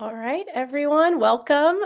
All right, everyone, welcome.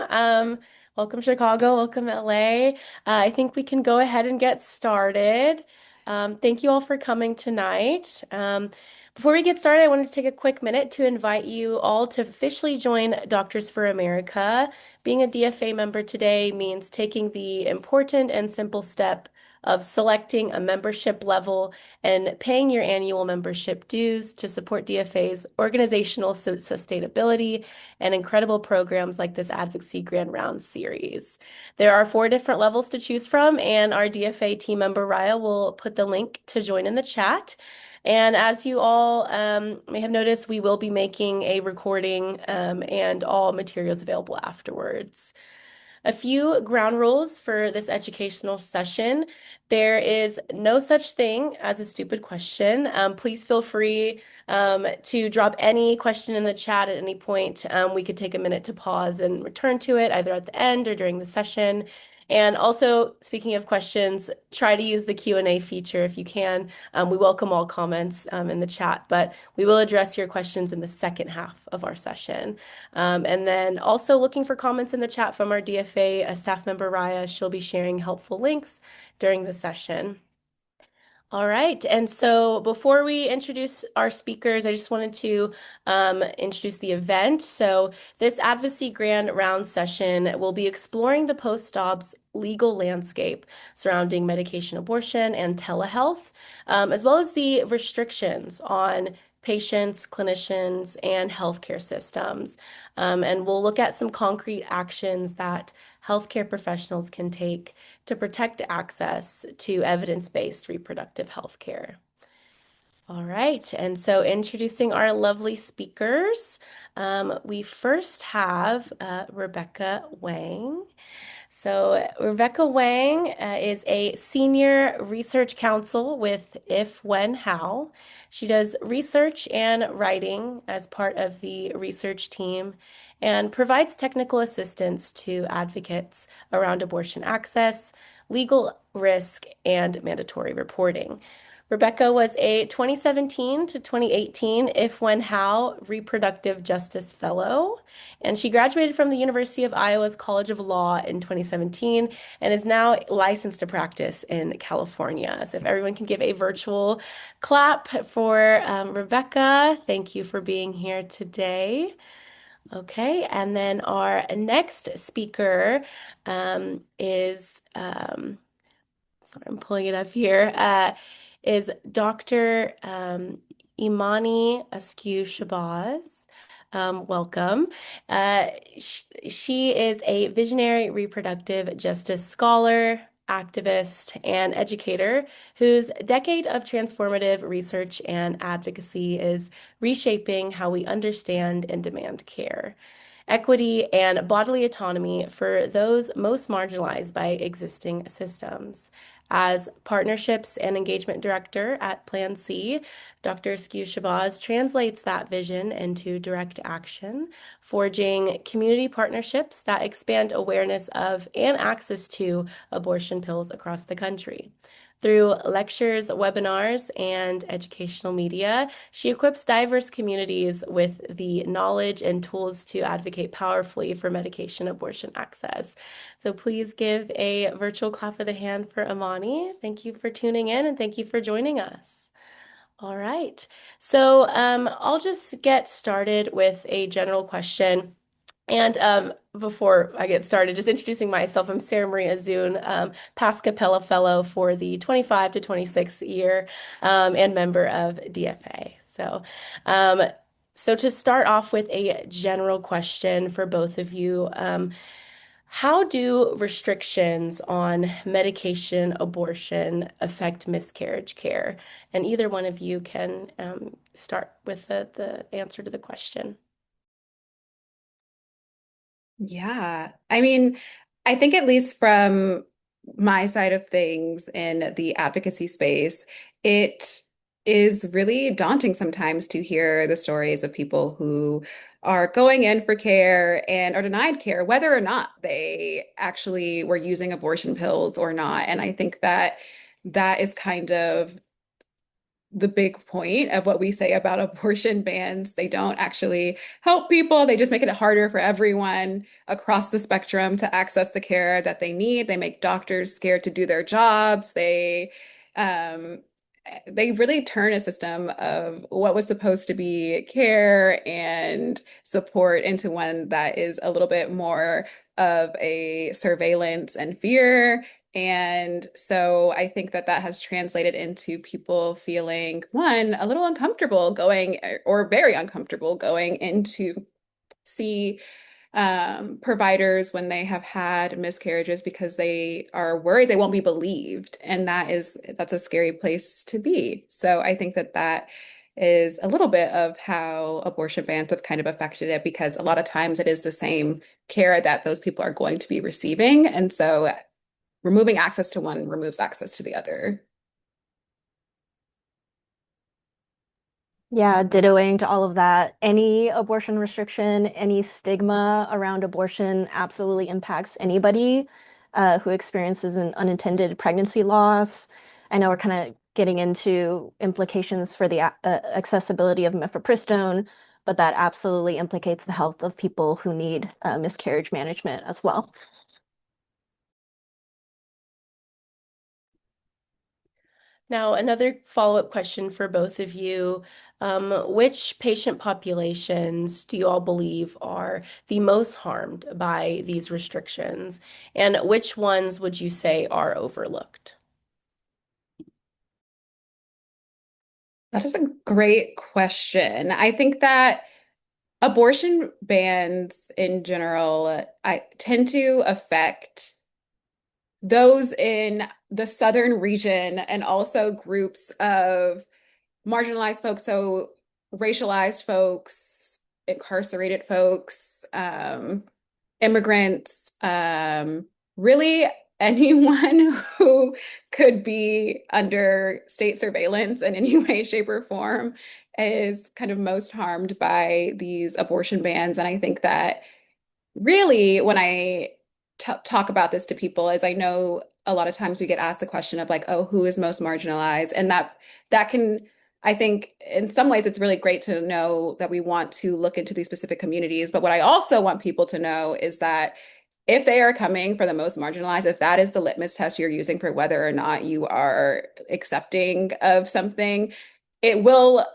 Welcome Chicago, welcome LA. I think we can go ahead and get started. Thank you all for coming tonight. Before we get started, I wanted to take a quick minute to invite you all to officially join Doctors for America. Being a DFA member today means taking the important and simple step of selecting a membership level and paying your annual membership dues to support DFA's organizational sustainability and incredible programs like this Advocacy Grand Round series. There are 4 different levels to choose from, and our DFA team member Raya will put the link to join in the chat. And as you all may have noticed, we will be making a recording and all materials available afterwards. A few ground rules for this educational session. There is no such thing as a stupid question. Please feel free to drop any question in the chat at any point. We could take a minute to pause and return to it either at the end or during the session. And also, speaking of questions, try to use the Q&A feature if you can. We welcome all comments in the chat, but we will address your questions in the second half of our session. And then also looking for comments in the chat from our DFA staff member, Raya. She'll be sharing helpful links during the session. All right. And so before we introduce our speakers, I just wanted to introduce the event. So this Advocacy Grand Round session will be exploring the post-Dobbs legal landscape surrounding medication abortion and telehealth, as well as the restrictions on patients, clinicians, and healthcare systems. And we'll look at some concrete actions that healthcare professionals can take to protect access to evidence-based reproductive health care. All right, and so introducing our lovely speakers, we first have Rebecca Wang. So Rebecca Wang is a senior research counsel with If, When, How. She does research and writing as part of the research team and provides technical assistance to advocates around abortion access, legal risk, and mandatory reporting. Rebecca was a 2017 to 2018 If, When, How Reproductive Justice Fellow, and she graduated from the University of Iowa's College of Law in 2017 and is now licensed to practice in California. So if everyone can give a virtual clap for Rebecca, thank you for being here today. Okay, and then our next speaker sorry, I'm pulling it up here, is Dr. Imani Askew Shabazz. Welcome. She is a visionary reproductive justice scholar, activist, and educator whose decade of transformative research and advocacy is reshaping how we understand and demand care, equity, and bodily autonomy for those most marginalized by existing systems. As Partnerships and Engagement Director at Plan C, Dr. Askew Shabazz translates that vision into direct action, forging community partnerships that expand awareness of and access to abortion pills across the country. Through lectures, webinars, and educational media, she equips diverse communities with the knowledge and tools to advocate powerfully for medication abortion access. So please give a virtual clap of the hand for Amani. Thank you for tuning in and thank you for joining us. All right. So I'll just get started with a general question. And before I get started, just introducing myself, I'm Sarah Marie Azun, Past Capella Fellow for the 25 to 26 year and member of DFA. Um, so to start off with a general question for both of you, how do restrictions on medication abortion affect miscarriage care? And either one of you can start with the answer to the question. Yeah. I think at least from my side of things in the advocacy space, it is really daunting sometimes to hear the stories of people who are going in for care and are denied care, whether or not they actually were using abortion pills or not. And I think that that is kind of the big point of what we say about abortion bans. They don't actually help people. They just make it harder for everyone across the spectrum to access the care that they need. They make doctors scared to do their jobs. Um, they really turn a system of what was supposed to be care and support into one that is a little bit more of a surveillance and fear. And so I think that that has translated into people feeling, one, a little uncomfortable going, or very uncomfortable going into see providers when they have had miscarriages because they are worried they won't be believed. And that's a scary place to be. So I think that that is a little bit of how abortion bans have kind of affected it because a lot of times it is the same care that those people are going to be receiving. And so removing access to one removes access to the other. Yeah, dittoing to all of that. Any abortion restriction, any stigma around abortion absolutely impacts anybody who experiences an unintended pregnancy loss. I know we're kind of getting into implications for the accessibility of mifepristone, but that absolutely implicates the health of people who need miscarriage management as well. Now, another follow-up question for both of you. Which patient populations do you all believe are the most harmed by these restrictions? And which ones would you say are overlooked? That is a great question. I think that abortion bans in general, I tend to affect those in the southern region and also groups of marginalized folks, so racialized folks, incarcerated folks, immigrants, really anyone who could be under state surveillance in any way, shape, or form is kind of most harmed by these abortion bans. And I think that really, when I t talk about this to people, is I know a lot of times we get asked the question of like, oh, who is most marginalized? And that can, I think, in some ways, it's really great to know that we want to look into these specific communities. But what I also want people to know is that if they are coming for the most marginalized, if that is the litmus test you're using for whether or not you are accepting of something, it will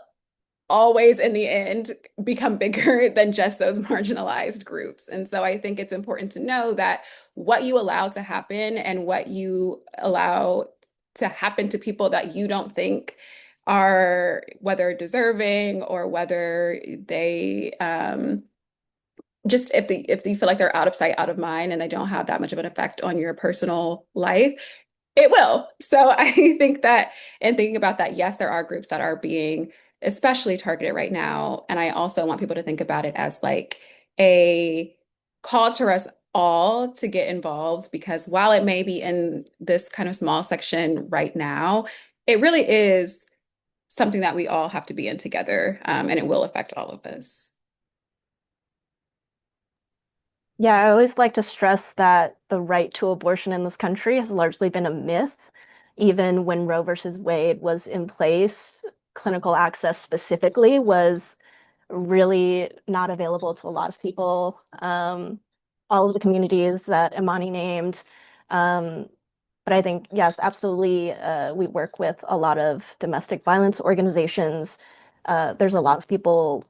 always in the end become bigger than just those marginalized groups. And so I think it's important to know that what you allow to happen and what you allow to happen to people that you don't think are whether deserving or whether they just if you feel like they're out of sight, out of mind, and they don't have that much of an effect on your personal life, it will. So I think that in thinking about that, yes, there are groups that are being especially targeted right now. And I also want people to think about it as like a call to us all to get involved because while it may be in this kind of small section right now, it really is something that we all have to be in together, and it will affect all of us. Yeah, I always like to stress that the right to abortion in this country has largely been a myth. Even when Roe versus Wade was in place, clinical access specifically was really not available to a lot of people. All of the communities that Imani named. Um, but I think, yes, absolutely, we work with a lot of domestic violence organizations. There's a lot of people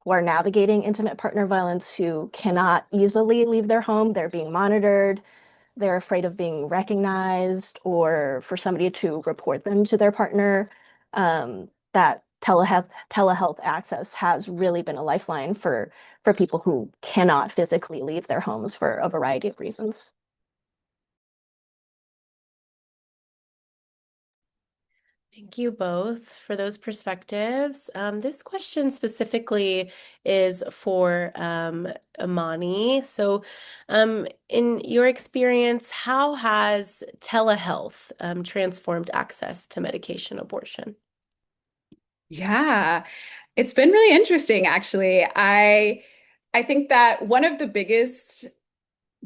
who are navigating intimate partner violence who cannot easily leave their home. They're being monitored. They're afraid of being recognized or for somebody to report them to their partner. That telehealth access has really been a lifeline for people who cannot physically leave their homes for a variety of reasons. Thank you both for those perspectives. This question specifically is for Amani. So, in your experience, how has telehealth transformed access to medication abortion? Yeah, it's been really interesting actually. I think that one of the biggest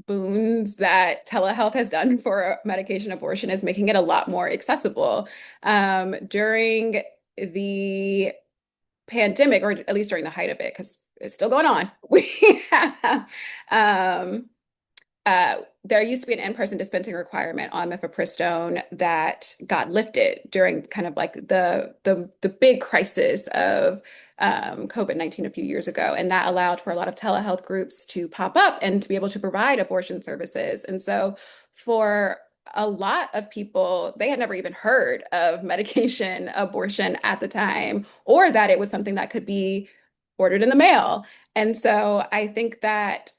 boons that telehealth has done for medication abortion is making it a lot more accessible. During the pandemic, or at least during the height of it, because it's still going on, we have um, there used to be an in-person dispensing requirement on mifepristone that got lifted during kind of like the big crisis of COVID-19 a few years ago. And that allowed for a lot of telehealth groups to pop up and to be able to provide abortion services. And so for a lot of people, they had never even heard of medication abortion at the time, or that it was something that could be ordered in the mail. And so I think that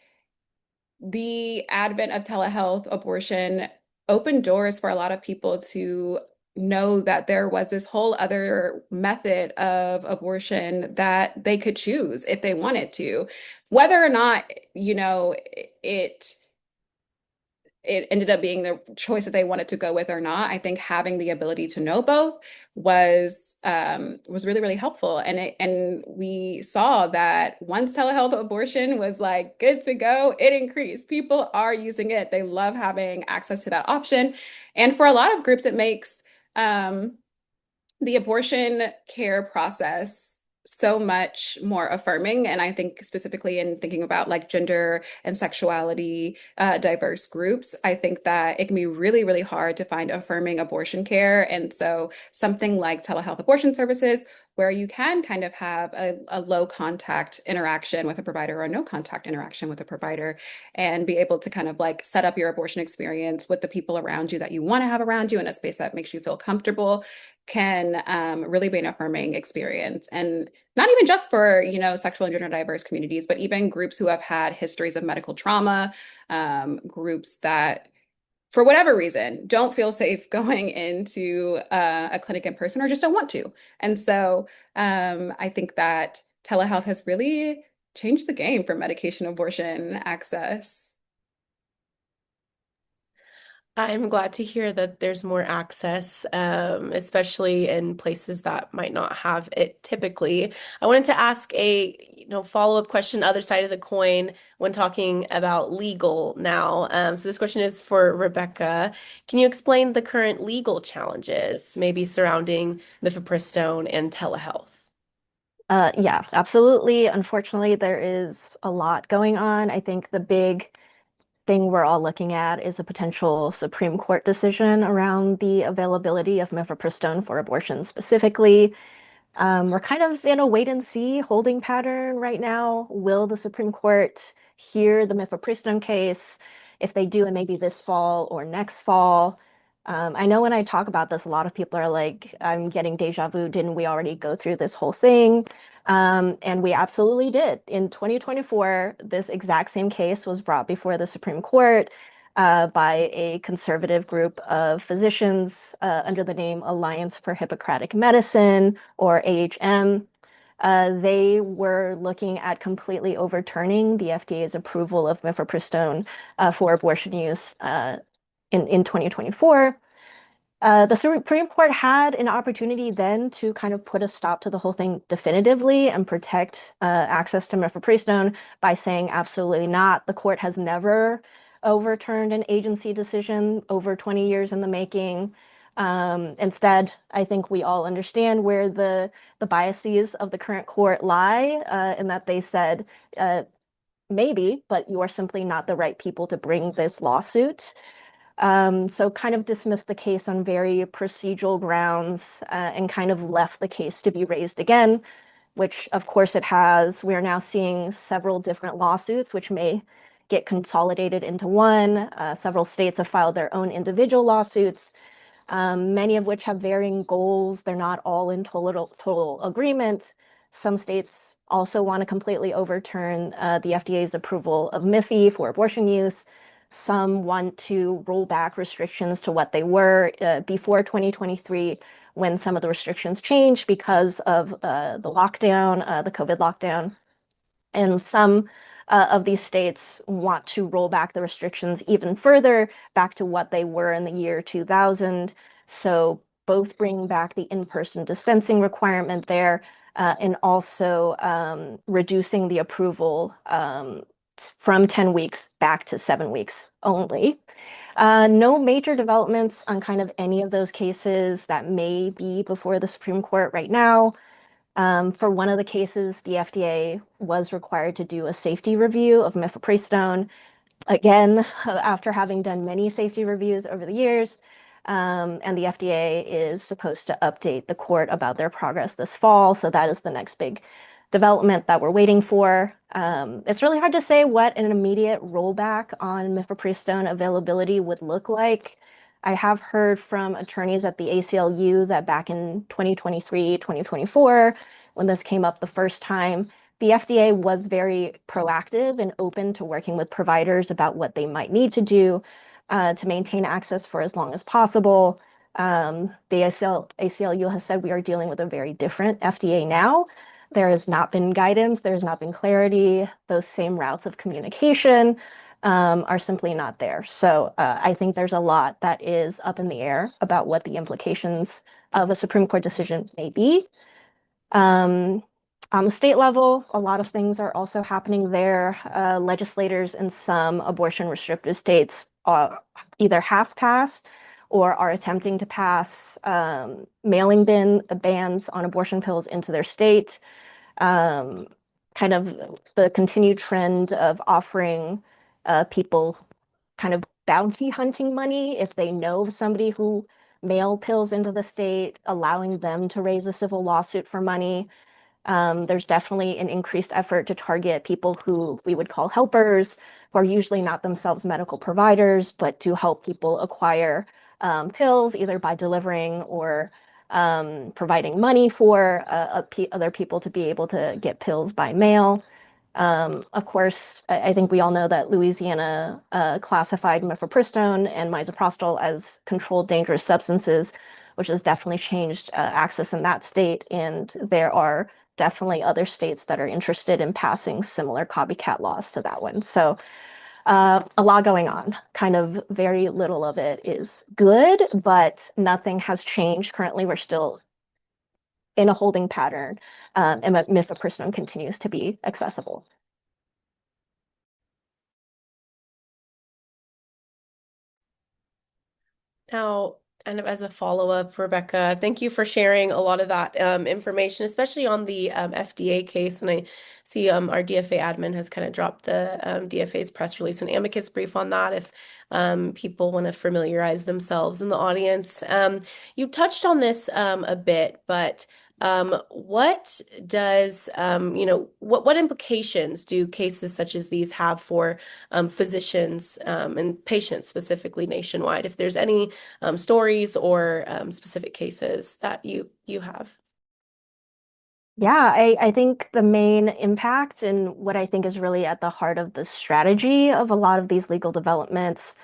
the advent of telehealth abortion opened doors for a lot of people to know that there was this whole other method of abortion that they could choose if they wanted to. Whether or not, it it ended up being the choice that they wanted to go with or not. I think having the ability to know both was really, really helpful. And we saw that once telehealth abortion was like good to go, it increased. People are using it. They love having access to that option. And for a lot of groups, it makes the abortion care process so much more affirming. And I think specifically in thinking about like gender and sexuality diverse groups, I think that it can be really, really hard to find affirming abortion care. And so something like telehealth abortion services, where you can kind of have a low contact interaction with a provider or no contact interaction with a provider, and be able to kind of like set up your abortion experience with the people around you that you want to have around you in a space that makes you feel comfortable, can really be an affirming experience. And not even just for, sexual and gender diverse communities, but even groups who have had histories of medical trauma, groups that, for whatever reason, don't feel safe going into a clinic in person or just don't want to. And so I think that telehealth has really changed the game for medication abortion access. I'm glad to hear that there's more access, especially in places that might not have it typically. I wanted to ask a, follow-up question, other side of the coin, when talking about legal now. So this question is for Rebecca. Can you explain the current legal challenges, maybe surrounding mifepristone and telehealth? Yeah, absolutely. Unfortunately, there is a lot going on. I think the big thing we're all looking at is a potential Supreme Court decision around the availability of mifepristone for abortion specifically. We're kind of in a wait and see holding pattern right now. Will the Supreme Court hear the mifepristone case? If they do, it may be this fall or next fall. I know when I talk about this, a lot of people are like, I'm getting deja vu. Didn't we already go through this whole thing? And we absolutely did. In 2024, this exact same case was brought before the Supreme Court by a conservative group of physicians under the name Alliance for Hippocratic Medicine, or AHM. They were looking at completely overturning the FDA's approval of mifepristone for abortion use in 2024. The Supreme Court had an opportunity then to kind of put a stop to the whole thing definitively and protect access to mifepristone by saying absolutely not. The court has never overturned an agency decision over 20 years in the making. Instead, I think we all understand where the biases of the current court lie, in that they said, maybe, but you are simply not the right people to bring this lawsuit. So kind of dismissed the case on very procedural grounds, and kind of left the case to be raised again, which of course it has. We're now seeing several different lawsuits, which may get consolidated into one. Several states have filed their own individual lawsuits, many of which have varying goals. They're not all in total agreement. Some states also want to completely overturn the FDA's approval of MIFI for abortion use. Some want to roll back restrictions to what they were before 2023, when some of the restrictions changed because of the lockdown, the COVID lockdown. And some of these states want to roll back the restrictions even further back to what they were in the year 2000. So both bringing back the in-person dispensing requirement there, and also reducing the approval from 10 weeks back to 7 weeks only. No major developments on kind of any of those cases that may be before the Supreme Court right now. For one of the cases, the FDA was required to do a safety review of mifepristone. Again, after having done many safety reviews over the years, and the FDA is supposed to update the court about their progress this fall. So that is the next big development that we're waiting for. It's really hard to say what an immediate rollback on mifepristone availability would look like. I have heard from attorneys at the ACLU that back in 2023, 2024, when this came up the first time, the FDA was very proactive and open to working with providers about what they might need to do to maintain access for as long as possible. The ACLU has said we are dealing with a very different FDA now. There has not been guidance, there's not been clarity. Those same routes of communication are simply not there. So I think there's a lot that is up in the air about what the implications of a Supreme Court decision may be. Um, on the state level, a lot of things are also happening there. Legislators in some abortion restrictive states either have passed or are attempting to pass mailing bans on abortion pills into their state. Um, Kind of the continued trend of offering people kind of bounty hunting money if they know somebody who mail pills into the state, allowing them to raise a civil lawsuit for money. There's definitely an increased effort to target people who we would call helpers, who are usually not themselves medical providers, but to help people acquire pills either by delivering or providing money for other people to be able to get pills by mail. Of course, I think we all know that Louisiana classified mifepristone and misoprostol as controlled dangerous substances, which has definitely changed access in that state. And there are definitely other states that are interested in passing similar copycat laws to that one. So a lot going on. Kind of very little of it is good, but nothing has changed. Currently, we're still in a holding pattern, and mifepristone continues to be accessible. Now, kind of as a follow-up, Rebecca, thank you for sharing a lot of that information, especially on the FDA case. And I see our DFA admin has kind of dropped the DFA's press release and amicus brief on that if people want to familiarize themselves in the audience. You touched on this a bit, but what does, what implications do cases such as these have for physicians and patients specifically nationwide? If there's any stories or specific cases that you have. Yeah, I think the main impact and what I think is really at the heart of the strategy of a lot of these legal developments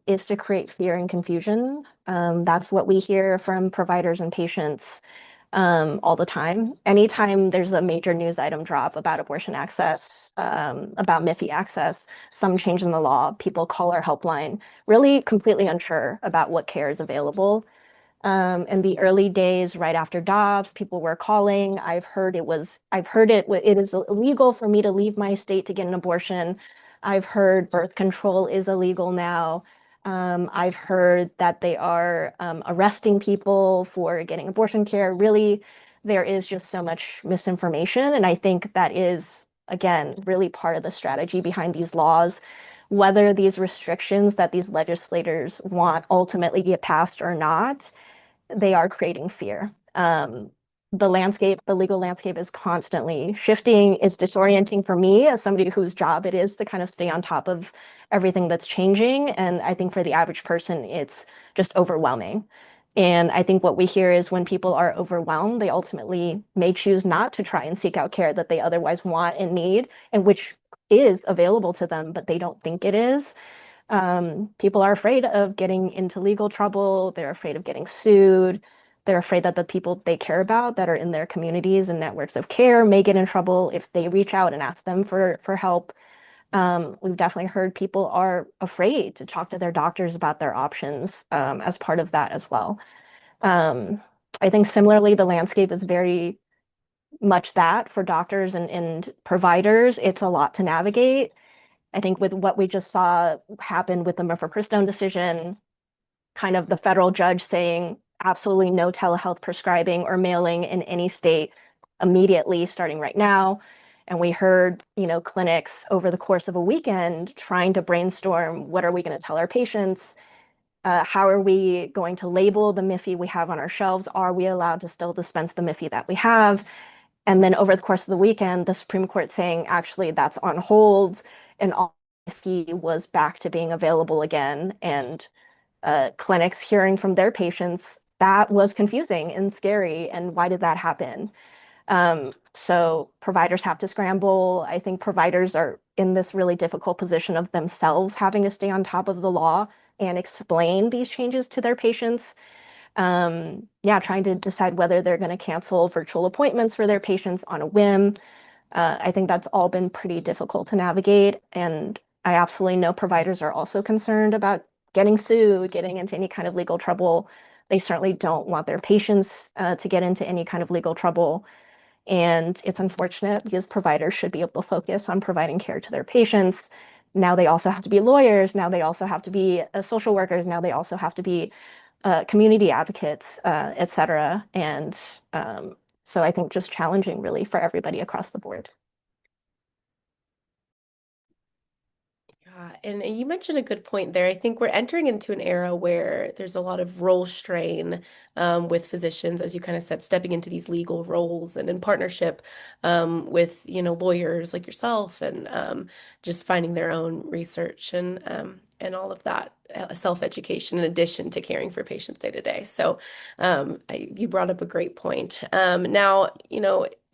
is to create fear and confusion. That's what we hear from providers and patients all the time. Anytime there's a major news item drop about abortion access, about MIFI access, some change in the law, people call our helpline, really completely unsure about what care is available. In the early days, right after Dobbs, people were calling. It is illegal for me to leave my state to get an abortion. I've heard birth control is illegal now. I've heard that they are arresting people for getting abortion care. Really, there is just so much misinformation. And I think that is, again, really part of the strategy behind these laws. Whether these restrictions that these legislators want ultimately get passed or not, they are creating fear. The legal landscape is constantly shifting. It's disorienting for me as somebody whose job it is to kind of stay on top of everything that's changing. And I think for the average person, it's just overwhelming. And I think what we hear is when people are overwhelmed, they ultimately may choose not to try and seek out care that they otherwise want and need, and which is available to them, but they don't think it is. People are afraid of getting into legal trouble. They're afraid of getting sued. They're afraid that the people they care about that are in their communities and networks of care may get in trouble if they reach out and ask them for help. We've definitely heard people are afraid to talk to their doctors about their options as part of that as well. Um, I think similarly, the landscape is very much that for doctors and providers. It's a lot to navigate. I think with what we just saw happen with the mifepristone decision, kind of the federal judge saying absolutely no telehealth prescribing or mailing in any state immediately starting right now. And we heard, clinics over the course of a weekend trying to brainstorm what are we going to tell our patients? How are we going to label the Miffy we have on our shelves? Are we allowed to still dispense the Miffy that we have? And then over the course of the weekend, the Supreme Court saying actually that's on hold and all Miffy was back to being available again. And clinics hearing from their patients that was confusing and scary. And why did that happen? So providers have to scramble. I think providers are in this really difficult position of themselves having to stay on top of the law and explain these changes to their patients. Yeah, trying to decide whether they're going to cancel virtual appointments for their patients on a whim. I think that's all been pretty difficult to navigate. And I absolutely know providers are also concerned about getting sued, getting into any kind of legal trouble. They certainly don't want their patients to get into any kind of legal trouble. And it's unfortunate because providers should be able to focus on providing care to their patients. Now they also have to be lawyers. Now they also have to be social workers. Now they also have to be community advocates, et cetera. And so I think just challenging really for everybody across the board. Yeah, and you mentioned a good point there. I think we're entering into an era where there's a lot of role strain with physicians, as you kind of said, stepping into these legal roles and in partnership with, lawyers like yourself and just finding their own research and all of that self-education in addition to caring for patients day to day. So you brought up a great point. Now,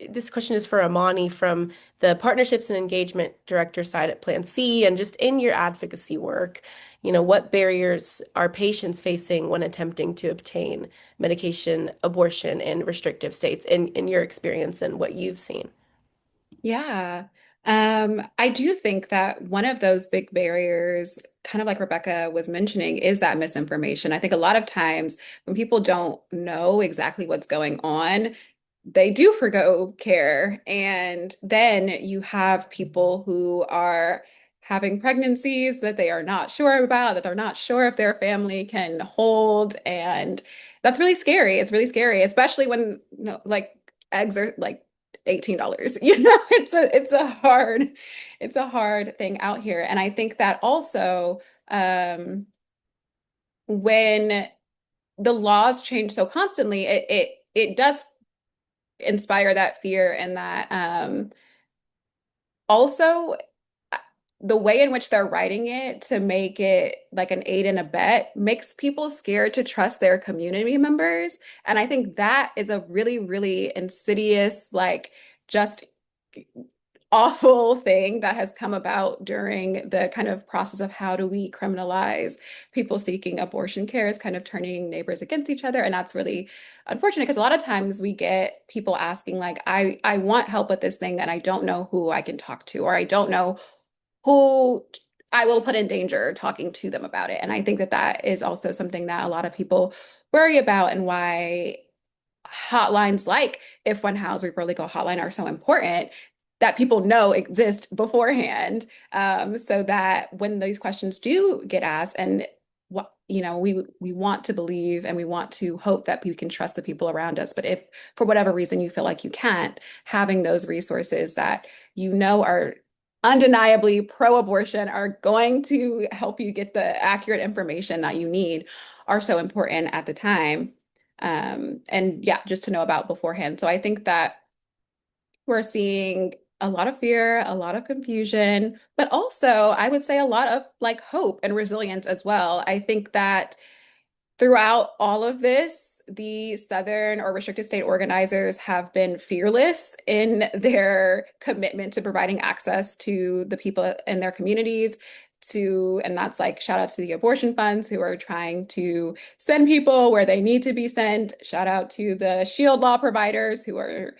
this question is for Amani from the partnerships and engagement director side at Plan C, and just in your advocacy work, what barriers are patients facing when attempting to obtain medication abortion in restrictive states in your experience and what you've seen? Yeah. I do think that one of those big barriers, kind of like Rebecca was mentioning, is that misinformation. I think a lot of times when people don't know exactly what's going on, they do forgo care. And then you have people who are having pregnancies that they are not sure about, that they're not sure if their family can hold. And that's really scary. It's really scary, especially when, like, eggs are like $18. It's a hard thing out here. And I think that also when the laws change so constantly, it does inspire that fear and that also the way in which they're writing it to make it like an aid and abet makes people scared to trust their community members. And I think that is a really, really insidious, like just awful thing that has come about during the kind of process of how do we criminalize people seeking abortion care is kind of turning neighbors against each other. And that's really unfortunate because a lot of times we get people asking like, I want help with this thing and I don't know who I can talk to, or I don't know who I will put in danger talking to them about it. And I think that that is also something that a lot of people worry about and why hotlines like If One House Reaper Legal Hotline are so important that people know exist beforehand, so that when these questions do get asked, and what we want to believe and we want to hope that we can trust the people around us. But if for whatever reason you feel like you can't, having those resources that are undeniably pro-abortion are going to help you get the accurate information that you need are so important at the time. And yeah, just to know about beforehand. So I think that we're seeing a lot of fear, a lot of confusion, but also I would say a lot of like hope and resilience as well. I think that throughout all of this, the Southern or restricted state organizers have been fearless in their commitment to providing access to the people in their communities. And that's like shout out to the abortion funds who are trying to send people where they need to be sent. Shout out to the shield law providers who are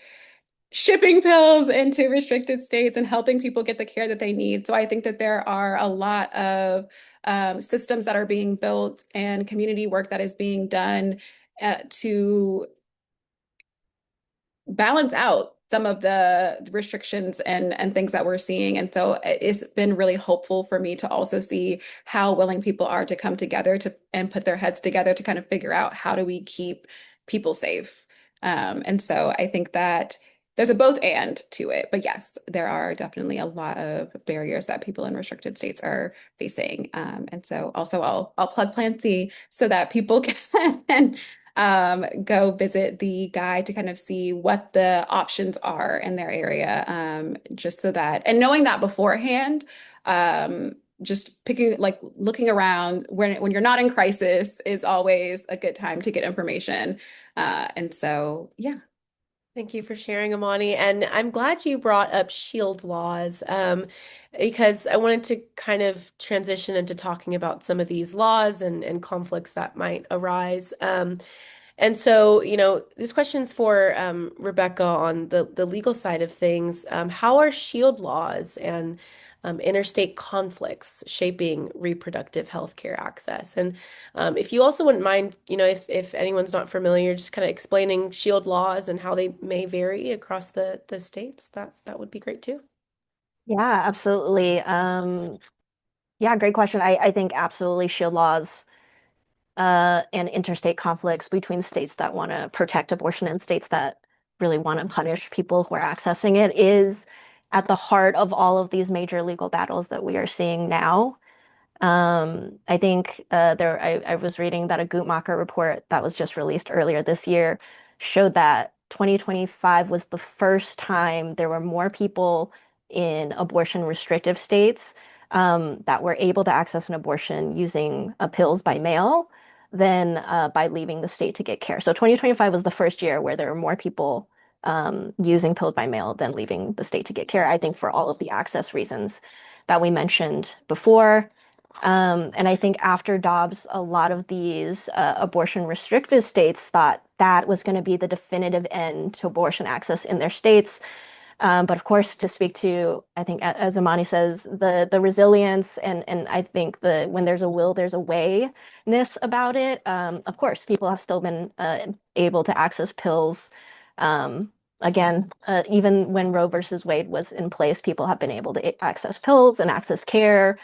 shipping pills into restricted states and helping people get the care that they need. So I think that there are a lot of systems that are being built and community work that is being done to balance out some of the restrictions and things that we're seeing. And so it's been really hopeful for me to also see how willing people are to come together to and put their heads together to kind of figure out how do we keep people safe. And so I think that there's a both and to it. But yes, there are definitely a lot of barriers that people in restricted states are facing. And so also I'll plug Plan C so that people can go visit the guide to kind of see what the options are in their area. Just so that and knowing that beforehand, just picking like looking around when you're not in crisis is always a good time to get information. And so yeah. Thank you for sharing, Amani. And I'm glad you brought up shield laws, because I wanted to kind of transition into talking about some of these laws and conflicts that might arise. And so, this question's for Rebecca on the legal side of things. How are shield laws and interstate conflicts shaping reproductive health care access? And if you also wouldn't mind, if anyone's not familiar, just kind of explaining shield laws and how they may vary across the states, that would be great too. Yeah, absolutely. Yeah, great question. I think absolutely shield laws and interstate conflicts between states that want to protect abortion and states that really want to punish people who are accessing it is at the heart of all of these major legal battles that we are seeing now. I think I was reading that a Guttmacher report that was just released earlier this year showed that 2025 was the first time there were more people in abortion restrictive states that were able to access an abortion using pills by mail than by leaving the state to get care. So 2025 was the first year where there were more people using pills by mail than leaving the state to get care. I think for all of the access reasons that we mentioned before. And I think after Dobbs, a lot of these abortion restrictive states thought that was going to be the definitive end to abortion access in their states. But of course, to speak to, I think, as Amani says, the resilience and I think the when there's a will, there's a way-ness about it. Of course, people have still been able to access pills. Again, even when Roe versus Wade was in place, people have been able to access pills and access care.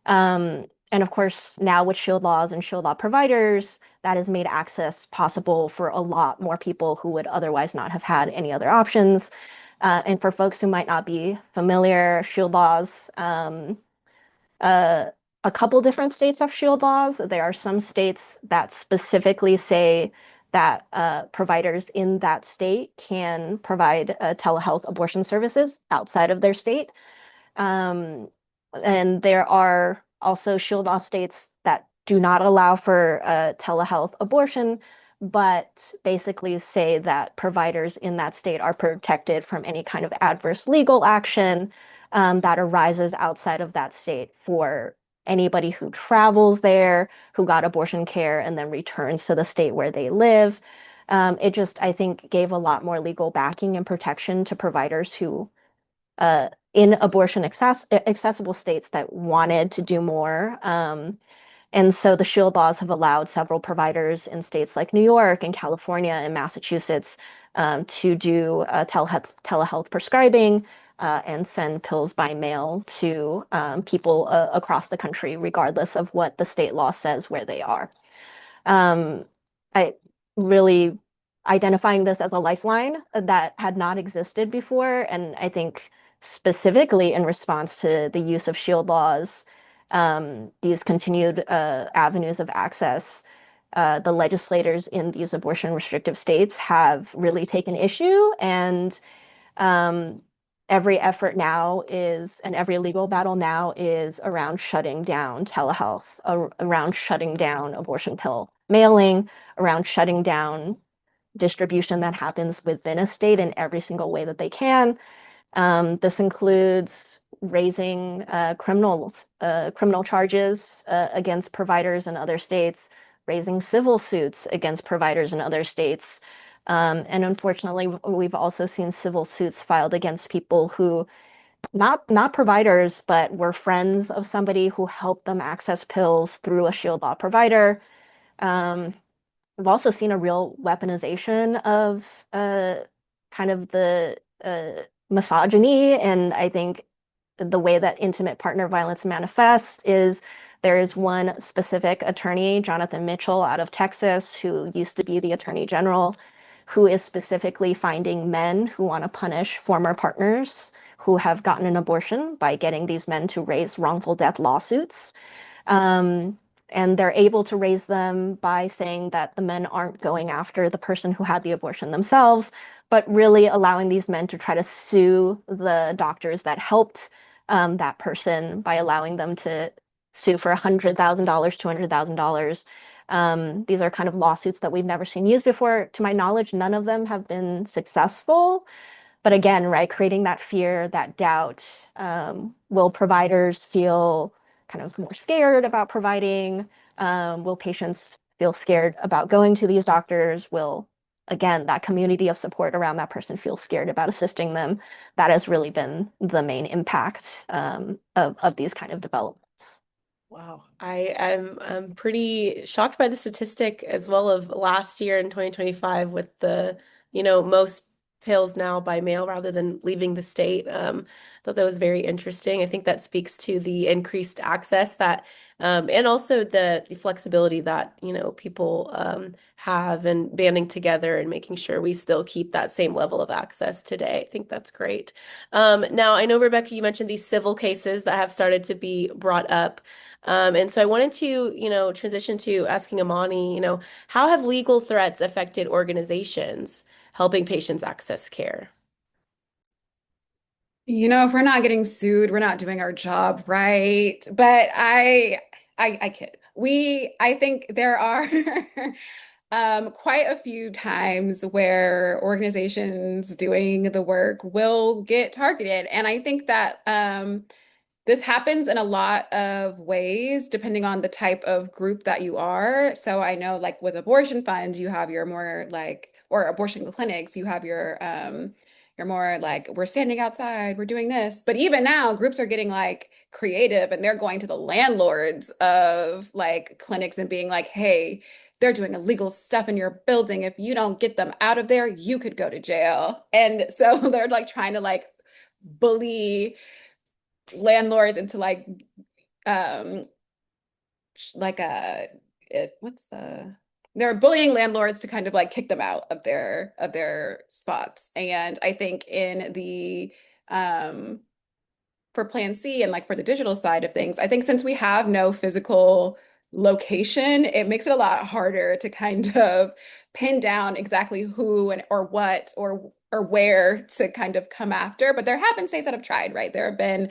And of course, now with shield laws and shield law providers, that has made access possible for a lot more people who would otherwise not have had any other options. And for folks who might not be familiar, shield laws, uh, a couple different states have shield laws. There are some states that specifically say that providers in that state can provide telehealth abortion services outside of their state. Um, and there are also shield law states that do not allow for telehealth abortion, but basically say that providers in that state are protected from any kind of adverse legal action that arises outside of that state for anybody who travels there, who got abortion care, and then returns to the state where they live. It just, I think, gave a lot more legal backing and protection to providers who in abortion accessible states that wanted to do more. And so the shield laws have allowed several providers in states like New York and California and Massachusetts to do telehealth prescribing and send pills by mail to people across the country, regardless of what the state law says where they are. Um, I really identifying this as a lifeline that had not existed before. And I think specifically in response to the use of shield laws, these continued avenues of access, the legislators in these abortion restrictive states have really taken issue. And um, every effort now is, and every legal battle now is around shutting down telehealth, around shutting down abortion pill mailing, around shutting down distribution that happens within a state in every single way that they can. This includes raising criminal charges against providers in other states, raising civil suits against providers in other states. And unfortunately, we've also seen civil suits filed against people who not providers, but were friends of somebody who helped them access pills through a shield law provider. Um, we've also seen a real weaponization of kind of the uh, misogyny. And I think the way that intimate partner violence manifests is there is one specific attorney, Jonathan Mitchell out of Texas, who used to be the attorney general, who is specifically finding men who want to punish former partners who have gotten an abortion by getting these men to raise wrongful death lawsuits. Um, and they're able to raise them by saying that the men aren't going after the person who had the abortion themselves, but really allowing these men to try to sue the doctors that helped that person by allowing them to sue for $100,000, $200,000. These are kind of lawsuits that we've never seen used before. To my knowledge, none of them have been successful. But again, right, creating that fear, that doubt, will providers feel kind of more scared about providing? Will patients feel scared about going to these doctors? Will, again, that community of support around that person feel scared about assisting them? That has really been the main impact of these kind of developments. Wow. I am I'm pretty shocked by the statistic as well of last year in 2025 with the, most pills now by mail rather than leaving the state. Thought that was very interesting. I think that speaks to the increased access that and also the flexibility that, people have and banding together and making sure we still keep that same level of access today. I think that's great. Now, I know, Rebecca, you mentioned these civil cases that have started to be brought up. And so I wanted to, transition to asking Amani, how have legal threats affected organizations helping patients access care? If we're not getting sued, we're not doing our job right. But I kid. I think there are quite a few times where organizations doing the work will get targeted. And I think that this happens in a lot of ways, depending on the type of group that you are. So I know, like with abortion funds, you have your more like, or abortion clinics, you have your more like, we're standing outside, we're doing this. But even now, groups are getting like creative and they're going to the landlords of like clinics and being like, hey, they're doing illegal stuff in your building. If you don't get them out of there, you could go to jail. And so they're like trying to like bully landlords into um like a what's they're bullying landlords to kind of like kick them out of their spots. And I think in the um for Plan C and like for the digital side of things, I think since we have no physical location, it makes it a lot harder to kind of pin down exactly who and or what or where to kind of come after. But there have been states that have tried, right? There have been,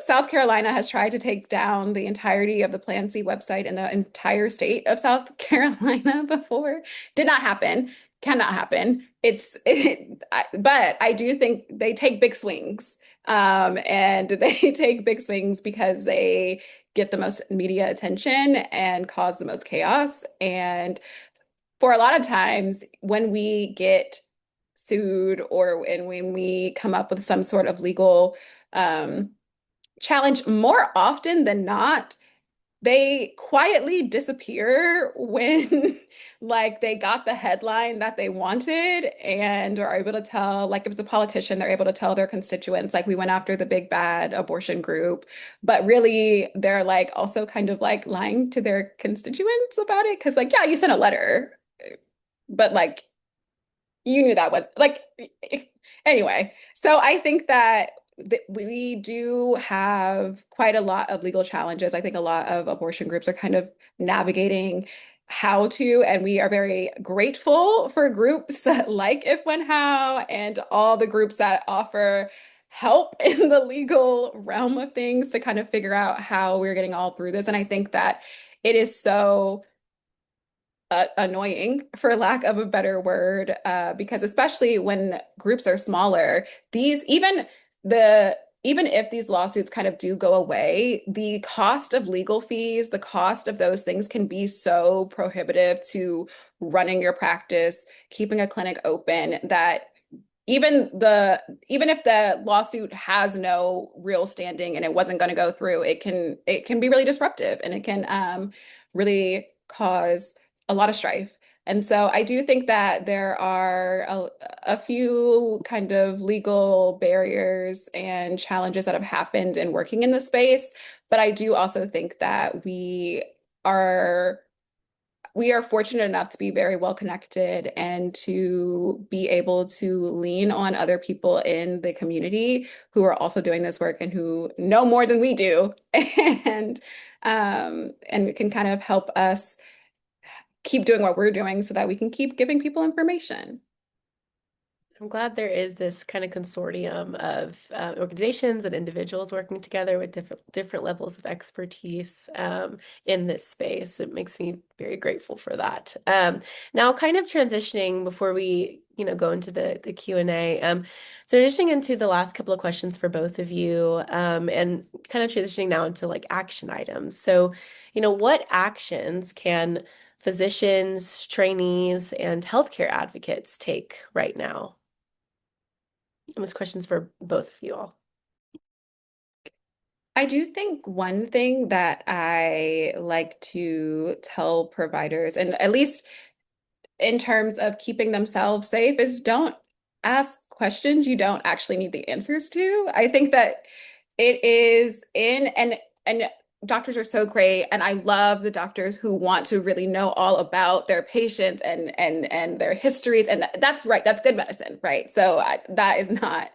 South Carolina has tried to take down the entirety of the Plan C website in the entire state of South Carolina before. Did not happen. Cannot happen. But I do think they take big swings. And they take big swings because they get the most media attention and cause the most chaos. And for a lot of times, when we get sued or and when we come up with some sort of legal um, challenge, more often than not, they quietly disappear when like they got the headline that they wanted and are able to tell, like if it's a politician, they're able to tell their constituents, like we went after the big bad abortion group, but really they're like also kind of like lying to their constituents about it. Cause like, yeah, you sent a letter, but like you knew that was like anyway. So I think that we do have quite a lot of legal challenges. I think a lot of abortion groups are kind of navigating how to, and we are very grateful for groups like If When How and all the groups that offer help in the legal realm of things to kind of figure out how we're getting all through this. And I think that it is so annoying, for lack of a better word, because especially when groups are smaller, these even if these lawsuits kind of do go away, the cost of legal fees, the cost of those things can be so prohibitive to running your practice, keeping a clinic open that even if the lawsuit has no real standing and it wasn't going to go through, it can be really disruptive and it can really cause a lot of strife. And so I do think that there are a few kind of legal barriers and challenges that have happened in working in the space. But I do also think that are we are fortunate enough to be very well connected and to be able to lean on other people in the community who are also doing this work and who know more than we do and can kind of help us keep doing what we're doing so that we can keep giving people information. I'm glad there is this kind of consortium of organizations and individuals working together with different levels of expertise in this space. It makes me very grateful for that. Now, kind of transitioning before we, go into the Q&A, transitioning into the last couple of questions for both of you, and kind of transitioning now into like action items. So, what actions can physicians, trainees, and healthcare advocates take right now? And this question's for both of you all. I do think one thing that I like to tell providers, and at least in terms of keeping themselves safe, is don't ask questions you don't actually need the answers to. I think that it is in and doctors are so great, and I love the doctors who want to really know all about their patients and their histories, and that's right, that's good medicine, right? So that is not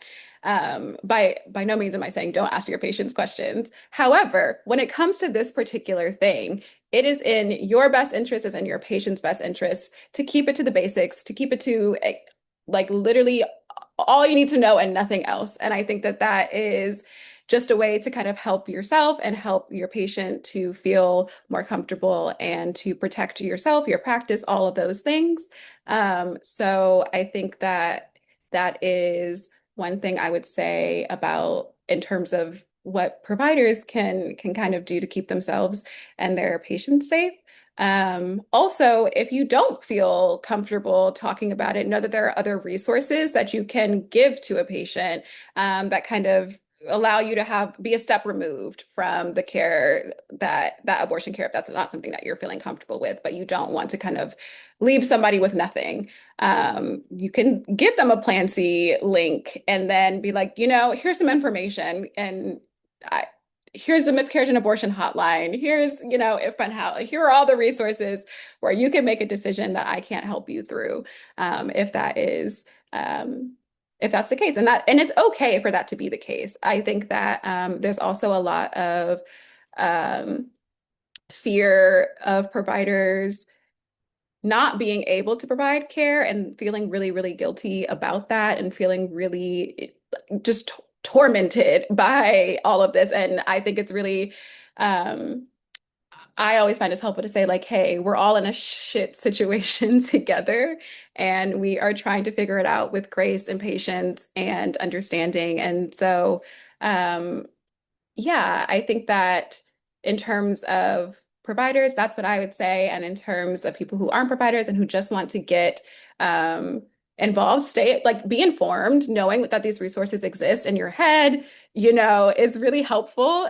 by no means am I saying don't ask your patients questions. However, when it comes to this particular thing, it is in your best interest, it's in your patient's best interest to keep it to the basics, to keep it to like literally all you need to know and nothing else. And I think that that is just a way to kind of help yourself and help your patient to feel more comfortable and to protect yourself, your practice, all of those things. So I think that that is one thing I would say about in terms of what providers can kind of do to keep themselves and their patients safe. Also, if you don't feel comfortable talking about it, know that there are other resources that you can give to a patient that kind of allow you to have be a step removed from the care that abortion care if that's not something that you're feeling comfortable with, but you don't want to kind of leave somebody with nothing. You can give them a Plan C link and then be like, here's some information and I, here's the miscarriage and abortion hotline. Here's, if and how, here are all the resources where you can make a decision that I can't help you through, if that is, if that's the case. And it's okay for that to be the case. I think that there's also a lot of um, fear of providers not being able to provide care and feeling really, really guilty about that and feeling really just tormented by all of this. And I think it's really, um, I always find it's helpful to say, like, hey, we're all in a shit situation together, and we are trying to figure it out with grace and patience and understanding. And so, um, yeah, I think that in terms of providers, that's what I would say. And in terms of people who aren't providers and who just want to get um, involved, stay like be informed, knowing that these resources exist in your head, is really helpful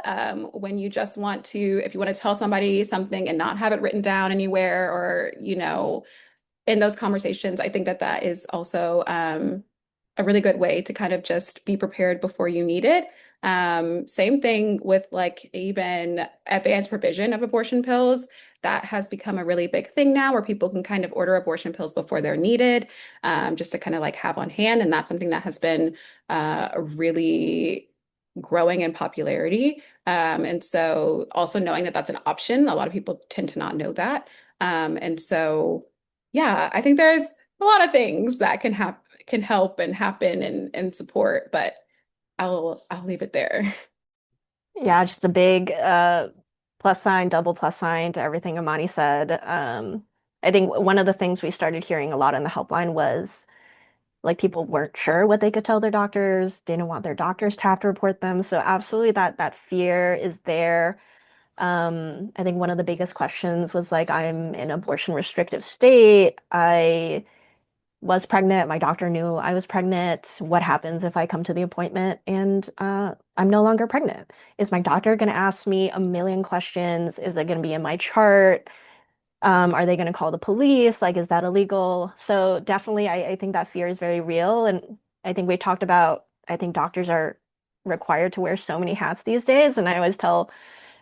when you just want to, if you want to tell somebody something and not have it written down anywhere or, in those conversations, I think that that is also a really good way to kind of just be prepared before you need it. Same thing with like even advanced provision of abortion pills. That has become a really big thing now where people can kind of order abortion pills before they're needed, just to kind of like have on hand. And that's something that has been really growing in popularity. And so also knowing that that's an option, a lot of people tend to not know that. And so, yeah, I think there's a lot of things that can help and happen and support, but I'll leave it there. Yeah, just a big plus sign, double plus sign to everything Amani said. I think one of the things we started hearing a lot in the helpline was like people weren't sure what they could tell their doctors, didn't want their doctors to have to report them. So absolutely that fear is there. I think one of the biggest questions was like, I'm in abortion restrictive state. I was pregnant. My doctor knew I was pregnant. What happens if I come to the appointment and I'm no longer pregnant? Is my doctor going to ask me a million questions? Is it going to be in my chart? Are they going to call the police? Like, is that illegal? So definitely, I think that fear is very real. And I think we talked about, I think doctors are required to wear so many hats these days. And I always tell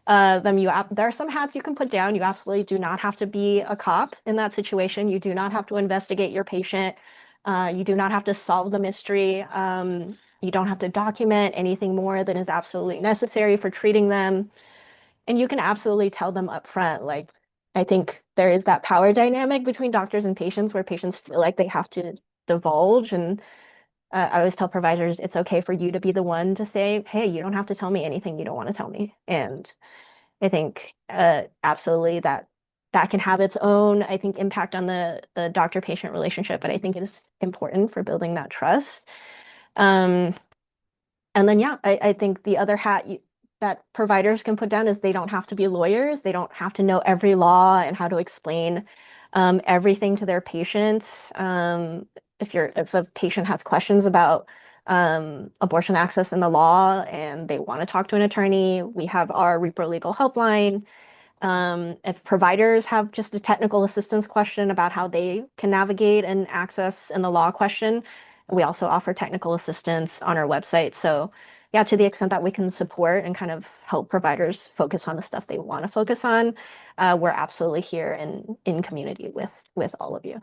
them there are some hats you can put down. You absolutely do not have to be a cop in that situation. You do not have to investigate your patient. You do not have to solve the mystery. You don't have to document anything more than is absolutely necessary for treating them. And you can absolutely tell them up front. Like, I think there is that power dynamic between doctors and patients where patients feel like they have to divulge. And I always tell providers it's okay for you to be the one to say, hey, you don't have to tell me anything you don't want to tell me. And I think absolutely that can have its own, I think, impact on the doctor-patient relationship, but I think it is important for building that trust. Um, and then, yeah, I think the other that providers can put down is they don't have to be lawyers. They don't have to know every law and how to explain everything to their patients. If a patient has questions about abortion access in the law and they want to talk to an attorney, we have our Reaper Legal Helpline. If providers have just a technical assistance question about how they can navigate and access in the law question, we also offer technical assistance on our website. So, yeah, to the extent that we can support and kind of help providers focus on the stuff they want to focus on, we're absolutely here and in community with all of you.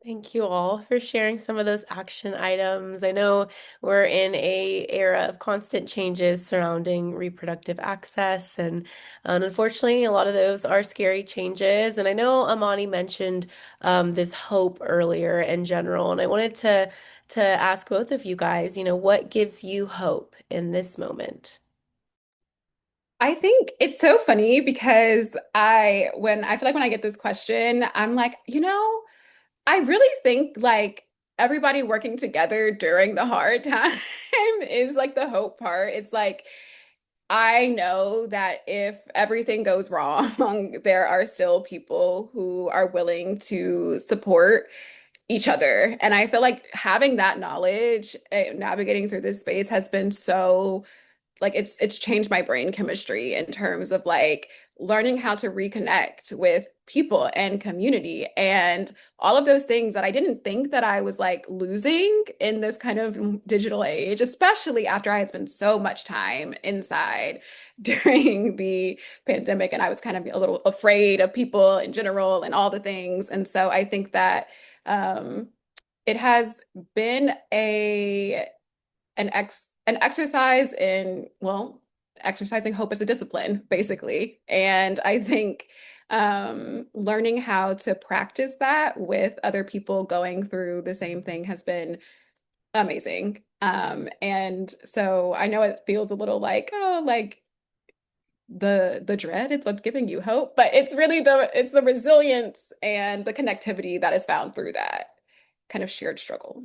Thank you all for sharing some of those action items. I know we're in a era of constant changes surrounding reproductive access, and unfortunately, a lot of those are scary changes. And I know Amani mentioned this hope earlier in general, and I wanted to ask both of you guys, what gives you hope in this moment? I think it's so funny because I feel like when I get this question, I'm like, I really think like everybody working together during the hard time is like the hope part. It's like I know that if everything goes wrong, there are still people who are willing to support each other. And I feel like having that knowledge, navigating through this space has been so like it's changed my brain chemistry in terms of like learning how to reconnect with people and community and all of those things that I didn't think that I was like losing in this kind of digital age, especially after I had spent so much time inside during the pandemic and I was kind of a little afraid of people in general and all the things. And so I think that um it has been an exercise in, well, exercising hope as a discipline, basically. And I think learning how to practice that with other people going through the same thing has been amazing. And so I know it feels a little like, oh, like the dread, it's what's giving you hope, but it's really it's the resilience and the connectivity that is found through that kind of shared struggle.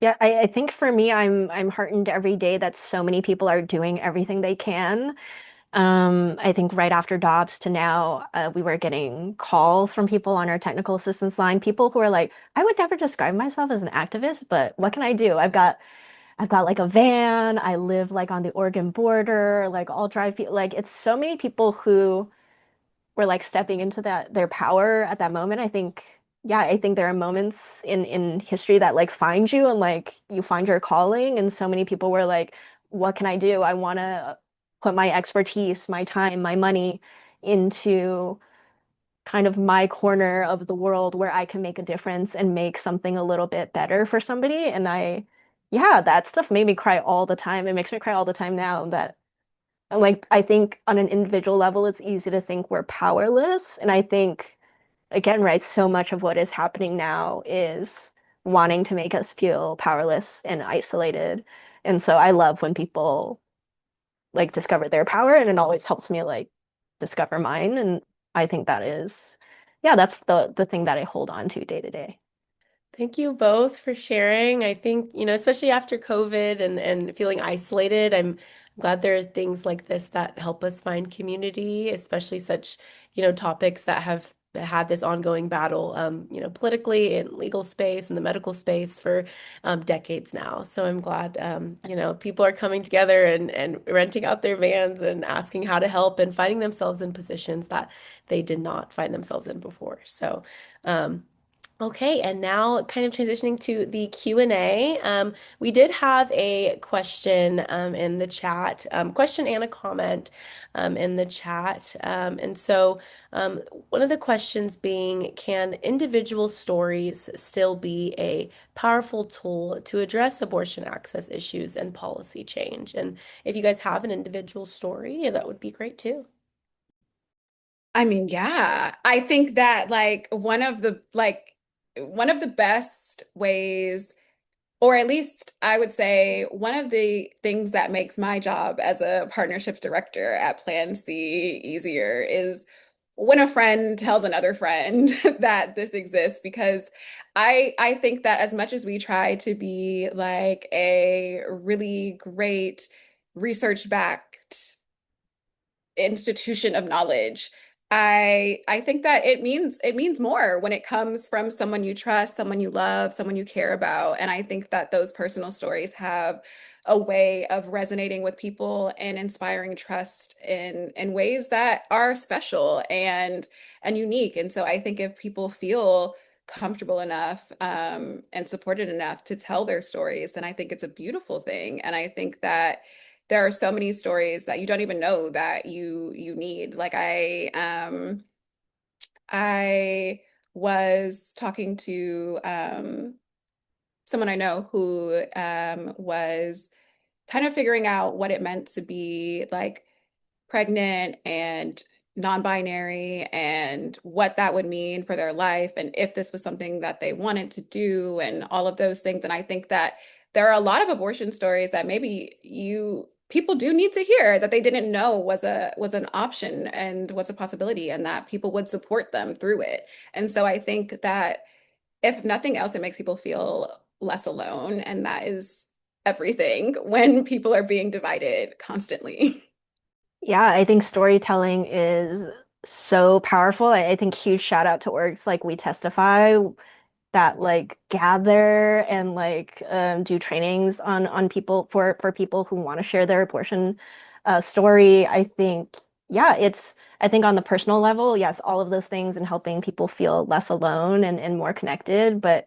Yeah, I think for me, I'm heartened every day that so many people are doing everything they can. I think right after Dobbs to now, we were getting calls from people on our technical assistance line, people who are like, I would never describe myself as an activist, but what can I do? I've got like a van, I live like on the Oregon border, like I'll drive people, like it's so many people who were like stepping into their power at that moment. I think, yeah, I think there are moments in history that like find you and like you find your calling. And so many people were like, what can I do? I want to put my expertise, my time, my money into kind of my corner of the world where I can make a difference and make something a little bit better for somebody. And yeah, that stuff made me cry all the time. It makes me cry all the time now that like I think on an individual level, it's easy to think we're powerless. And I think, again, right, so much of what is happening now is wanting to make us feel powerless and isolated. And so I love when people like discover their power, and it always helps me like discover mine. And I think that is, yeah, that's the thing that I hold on to day to day. Thank you both for sharing. I think, especially after COVID and feeling isolated, I'm glad there are things like this that help us find community, especially such, topics that have had this ongoing battle, politically and legal space and the medical space for decades now. So I'm glad, people are coming together and renting out their vans and asking how to help and finding themselves in positions that they did not find themselves in before. So, um, okay, and now kind of transitioning to the Q&A. We did have a question in the chat, question and a comment in the chat. And so one of the questions being, can individual stories still be a powerful tool to address abortion access issues and policy change? And if you guys have an individual story, that would be great too. I mean, yeah. I think that one of the best ways, or at least I would say one of the things that makes my job as a partnerships director at Plan C easier is when a friend tells another friend that this exists, because I think that as much as we try to be like a really great research backed institution of knowledge, I think that it means more when it comes from someone you trust, someone you love, someone you care about. And I think that those personal stories have a way of resonating with people and inspiring trust in ways that are special and unique. And so I think if people feel comfortable enough and supported enough to tell their stories, then I think it's a beautiful thing. And I think that there are so many stories that you don't even know that you need. Like I was talking to someone I know who was kind of figuring out what it meant to be like pregnant and non-binary and what that would mean for their life and if this was something that they wanted to do and all of those things. And I think that there are a lot of abortion stories that maybe you people do need to hear that they didn't know was an option and was a possibility and that people would support them through it. And so I think that if nothing else, it makes people feel less alone. And that is everything when people are being divided constantly. Yeah, I think storytelling is so powerful. I think huge shout out to orgs like We Testify that like gather and like do trainings on people for people who want to share their abortion story. I think yeah, it's I think on the personal level, yes, all of those things and helping people feel less alone and more connected. But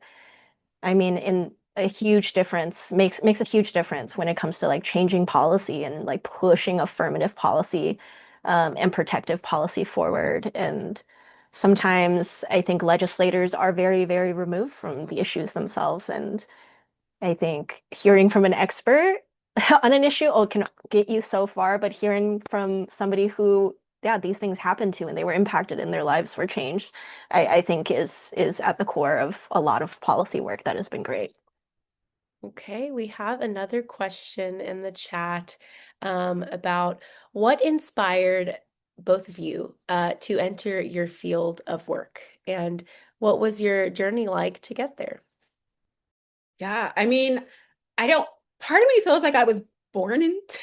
I mean, in a huge difference makes a huge difference when it comes to like changing policy and like pushing affirmative policy and protective policy forward. And sometimes I think legislators are very, very removed from the issues themselves. And I think hearing from an expert on an issue, oh, can get you so far, but hearing from somebody who, yeah, these things happened to and they were impacted and their lives were changed, I think is at the core of a lot of policy work that has been great. Okay, we have another question in the chat about what inspired both of you to enter your field of work, and what was your journey like to get there? Yeah, I mean, I don't, part of me feels like I was born into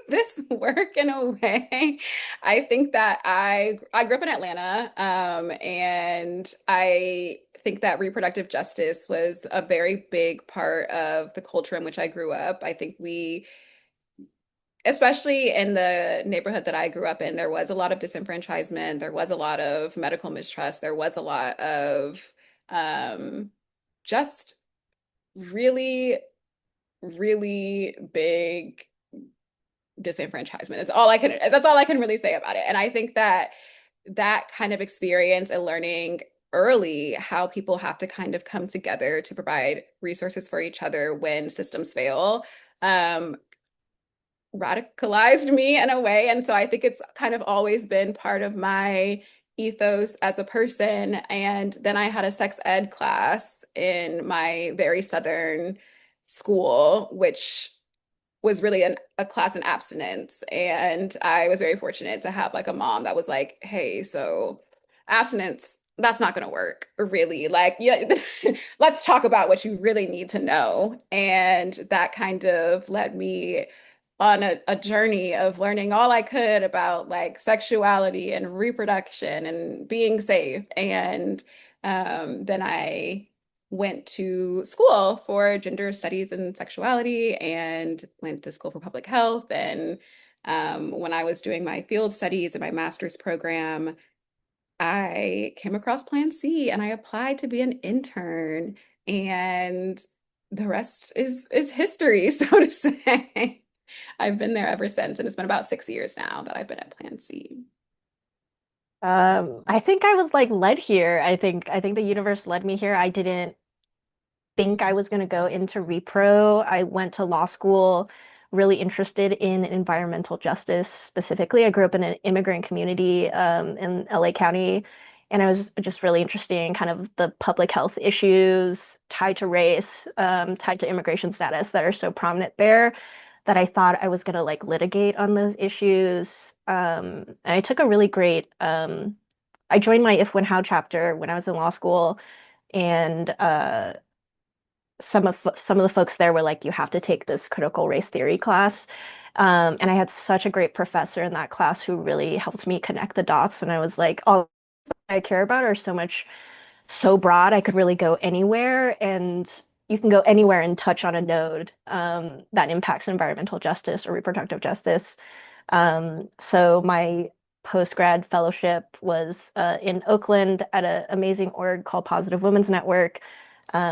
this work in a way. I think that I grew up in Atlanta, and I think that reproductive justice was a very big part of the culture in which I grew up. I think we, especially in the neighborhood that I grew up in, there was a lot of disenfranchisement, there was a lot of medical mistrust, there was a lot of just really really big disenfranchisement is all I can that's all I can really say about it. And I think that that kind of experience and learning early how people have to kind of come together to provide resources for each other when systems fail um radicalized me in a way. And so I think it's kind of always been part of my ethos as a person. And then I had a sex ed class in my very southern school, which was really a class in abstinence. And I was very fortunate to have like a mom that was like, hey, so abstinence, that's not going to work, really. Like, yeah, let's talk about what you really need to know. And that kind of led me on a journey of learning all I could about like sexuality and reproduction and being safe. And then I went to school for gender studies and sexuality and went to school for public health. And when I was doing my field studies in my master's program, I came across Plan C and I applied to be an intern. And the rest is history, so to say. I've been there ever since, and it's been about 6 years now that I've been at Plan C. I think I was like led here. I think the universe led me here. I didn't think I was going to go into repro. I went to law school really interested in environmental justice specifically. I grew up in an immigrant community in LA County, and I was just really interested in kind of the public health issues tied to race, tied to immigration status that are so prominent there that I thought I was going to like litigate on those issues. And I took a really great, I joined my If When How chapter when I was in law school, and some of the folks there were like, you have to take this critical race theory class. And I had such a great professor in that class who really helped me connect the dots. And I was like, all I care about are so broad. I could really go anywhere, and you can go anywhere and touch on a node that impacts environmental justice or reproductive justice. So my post-grad fellowship was in Oakland at an amazing org called Positive Women's Network,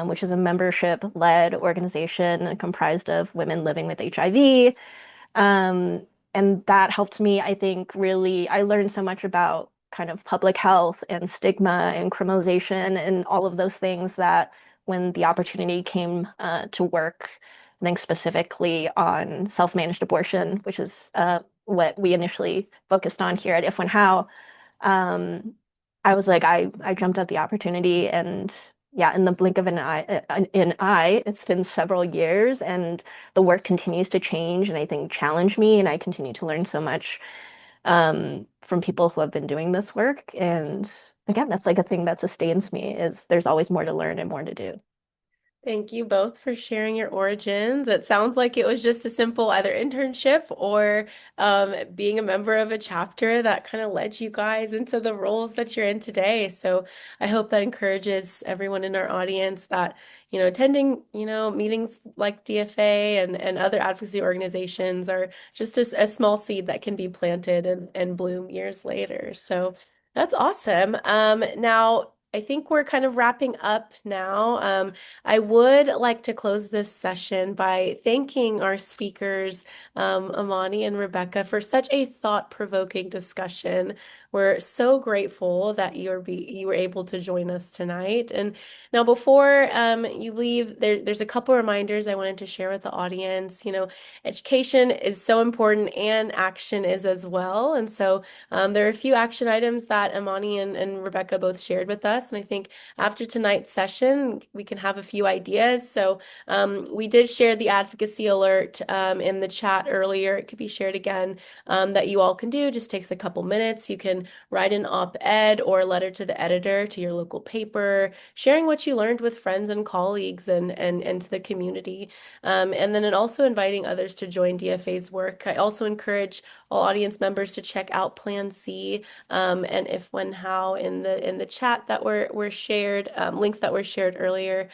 which is a membership-led organization comprised of women living with HIV. Um, and that helped me, I think, really, I learned so much about kind of public health and stigma and criminalization and all of those things that when the opportunity came to work, I think specifically on self-managed abortion, which is what we initially focused on here at If When How, um, I was like, I jumped at the opportunity, and yeah, in the blink of an eye, it's been several years, and the work continues to change and I think challenge me, and I continue to learn so much from people who have been doing this work. And again, that's like a thing that sustains me is there's always more to learn and more to do. Thank you both for sharing your origins. It sounds like it was just a simple either internship or being a member of a chapter that kind of led you guys into the roles that you're in today. So I hope that encourages everyone in our audience that, attending, meetings like DFA and other advocacy organizations are just a small seed that can be planted and bloom years later. So that's awesome. Now, I think we're kind of wrapping up now. I would like to close this session by thanking our speakers, Amani and Rebecca, for such a thought-provoking discussion. We're so grateful that you were able to join us tonight. And now, before you leave, there's a couple reminders I wanted to share with the audience. Education is so important, and action is as well. And so there are a few action items that Amani and Rebecca both shared with us, and I think after tonight's session, we can have a few ideas. So we did share the advocacy alert in the chat earlier. It could be shared again that you all can do. Just takes a couple minutes. You can write an op-ed or a letter to the editor, to your local paper, sharing what you learned with friends and colleagues and to the community. And then also inviting others to join DFA's work. I also encourage all audience members to check out Plan C and If When How in the chat that were shared, links that were shared earlier.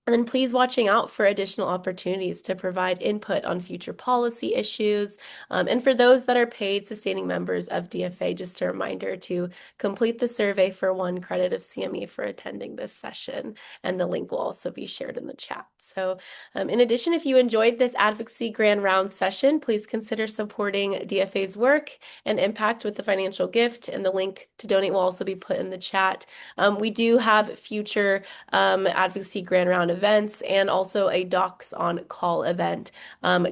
And then please watching out for additional opportunities to provide input on future policy issues. And for those that are paid sustaining members of DFA, just a reminder to complete the survey for 1 credit of CME for attending this session. And the link will also be shared in the chat. So in addition, if you enjoyed this Advocacy Grand Round session, please consider supporting DFA's work and impact with the financial gift. And the link to donate will also be put in the chat. We do have future Advocacy Grand Round events and also a Docs on Call event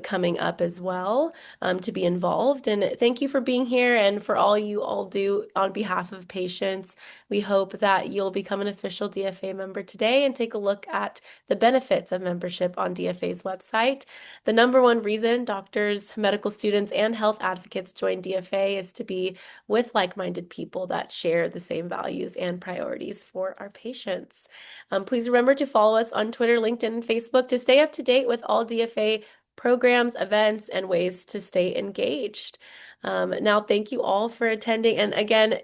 coming up as well to be involved. And thank you for being here and for all you all do on behalf of patients. We hope that you'll become an official DFA member today and take a look at the benefits of membership on DFA's website. The number one reason doctors, medical students, and health advocates join DFA is to be with like-minded people that share the same values and priorities for our patients. Please remember to follow us on Twitter, LinkedIn, and Facebook to stay up to date with all DFA programs, events, and ways to stay engaged. Now, thank you all for attending. And again,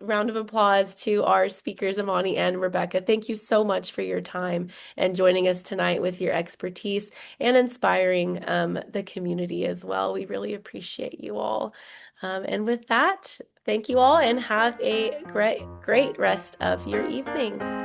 round of applause to our speakers, Amani and Rebecca. Thank you so much for your time and joining us tonight with your expertise and inspiring the community as well. We really appreciate you all. And with that, thank you all and have a great rest of your evening.